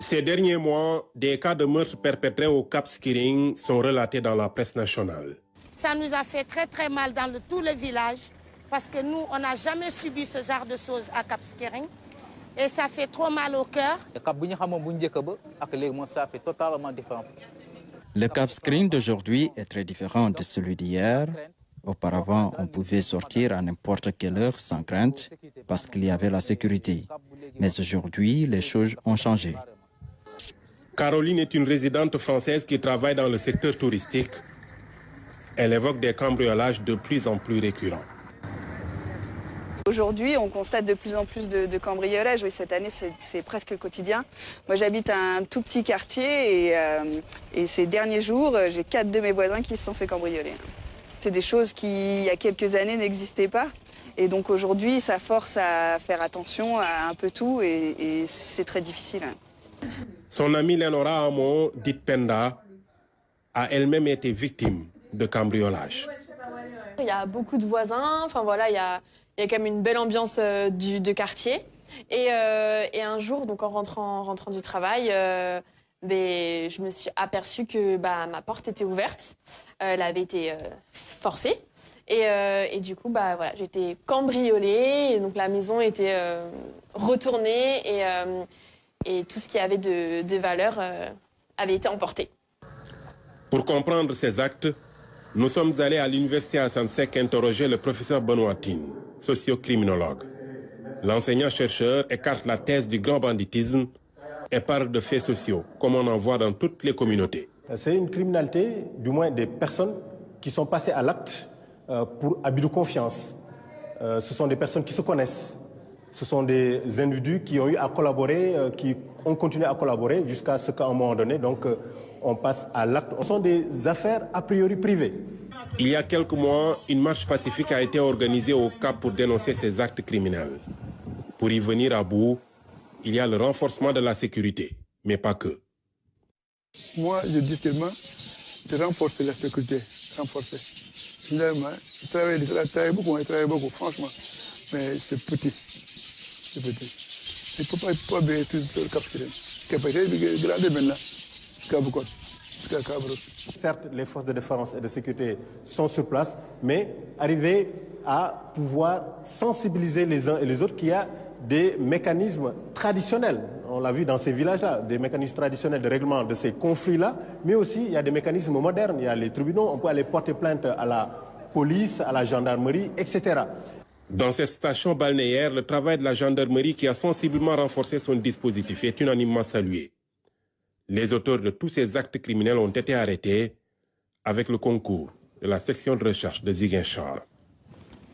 Ces derniers mois, des cas de meurtres perpétrés au Cap Skirring sont relatés dans la presse nationale. Ça nous a fait très mal dans tout le village parce que nous, on n'a jamais subi ce genre de choses à Cap Skirring et ça fait trop mal au cœur. Le Cap Skirring d'aujourd'hui est très différent de celui d'hier. Auparavant, on pouvait sortir à n'importe quelle heure sans crainte parce qu'il y avait la sécurité. Mais aujourd'hui, les choses ont changé. Caroline est une résidente française qui travaille dans le secteur touristique. Elle évoque des cambriolages de plus en plus récurrents. Aujourd'hui, on constate de plus en plus de cambriolages. Oui, cette année, c'est presque quotidien. Moi, j'habite un tout petit quartier et ces derniers jours, j'ai 4 de mes voisins qui se sont fait cambrioler. C'est des choses qui, il y a quelques années, n'existaient pas. Et donc aujourd'hui, ça force à faire attention à un peu tout et c'est très difficile. Son amie Lénora Hamon, dite Penda, a elle-même été victime de cambriolage. Il y a beaucoup de voisins, enfin voilà, il y a quand même une belle ambiance de quartier. Et un jour, donc en rentrant du travail, je me suis aperçue que ma porte était ouverte. Elle avait été forcée. Et du coup, voilà, j'ai été cambriolée. Et donc la maison était retournée et tout ce qui avait de valeur avait été emporté. Pour comprendre ces actes, nous sommes allés à l'université Assane Seck interroger le professeur Benoît Tine, socio-criminologue. L'enseignant-chercheur écarte la thèse du grand banditisme et parle de faits sociaux, comme on en voit dans toutes les communautés. C'est une criminalité, du moins des personnes qui sont passées à l'acte pour abus de confiance. Ce sont des personnes qui se connaissent. Ce sont des individus qui ont eu à collaborer, qui ont continué à collaborer jusqu'à ce qu'à un moment donné, donc, on passe à l'acte. Ce sont des affaires a priori privées. Il y a quelques mois, une marche pacifique a été organisée au Cap pour dénoncer ces actes criminels. Pour y venir à bout, il y a le renforcement de la sécurité, mais pas que. Moi, je dis seulement de renforcer la sécurité, renforcer. Finalement, je travaille beaucoup, franchement, mais c'est petit. C'est petit. Il ne faut pas bien tout le Cap Skirring. Certes, les forces de défense et de sécurité sont sur place, mais arriver à pouvoir sensibiliser les uns et les autres qu'il y a des mécanismes traditionnels. On l'a vu dans ces villages-là, des mécanismes traditionnels de règlement de ces conflits-là, mais aussi il y a des mécanismes modernes. Il y a les tribunaux, on peut aller porter plainte à la police, à la gendarmerie, etc. Dans cette station balnéaire, le travail de la gendarmerie qui a sensiblement renforcé son dispositif est unanimement salué. Les auteurs de tous ces actes criminels ont été arrêtés avec le concours de la section de recherche de Ziguinchor.